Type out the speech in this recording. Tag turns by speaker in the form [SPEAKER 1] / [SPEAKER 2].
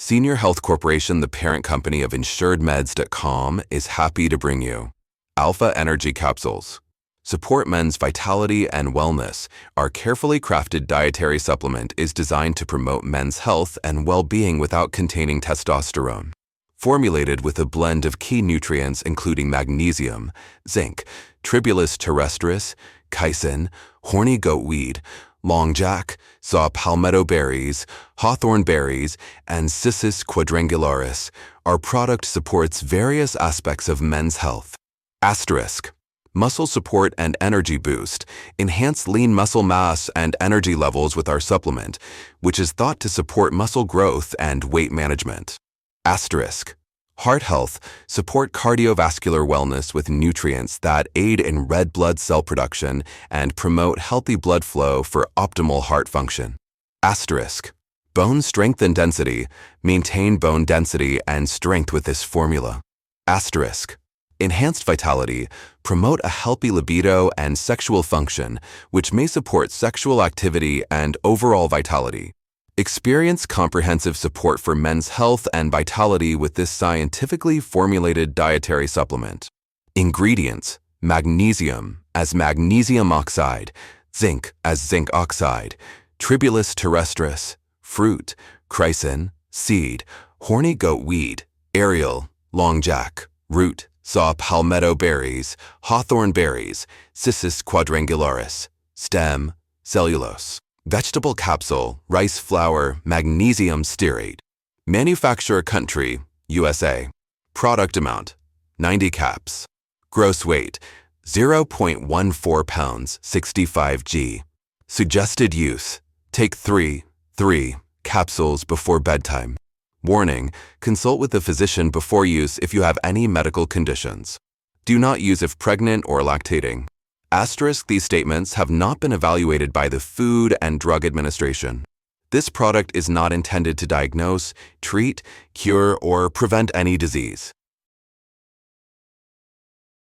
[SPEAKER 1] Senior Health Corporation, the parent company of InsuredMeds.com, is happy to bring you Alpha Energy Capsules. Support men's vitality and wellness. Our carefully crafted dietary supplement is designed to promote men's health and well-being without containing testosterone. Formulated with a blend of key nutrients including magnesium, zinc, Tribulus terrestris, chystin, horny goatweed, longjack, saw palmetto berries, hawthorn berries, and cissus quadrangularis. Our product supports various aspects of men's health. Asterisk. Muscle support and energy boost. Enhance lean muscle mass and energy levels with our supplement, which is thought to support muscle growth and weight management. Asterisk. Heart health. Support cardiovascular wellness with nutrients that aid in red blood cell production and promote healthy blood flow for optimal heart function. Asterisk. Bone strength and density. Maintain bone density and strength with this formula. Asterisk. Enhanced vitality. Promote a healthy libido and sexual function, which may support sexual activity and overall vitality. Experience comprehensive support for men's health and vitality with this scientifically formulated dietary supplement. Ingredients: magnesium as magnesium oxide, zinc as zinc oxide, Tribulus terrestris, fruit, chrysin, seed, horny goatweed, aerial, longjack, root, saw palmetto berries, hawthorn berries, cissus quadrangularis, stem, cellulose. Vegetable capsule, rice flour, magnesium stearate. Manufacturer country, USA. Product amount, 90 caps. Gross weight, 0.14 pounds, 65 g. Suggested use, take 3 capsules before bedtime. Warning, consult with a physician before use if you have any medical conditions. Do not use if pregnant or lactating. Asterisk, these statements have not been evaluated by the Food and Drug Administration. This product is not intended to diagnose, treat, cure, or prevent any disease.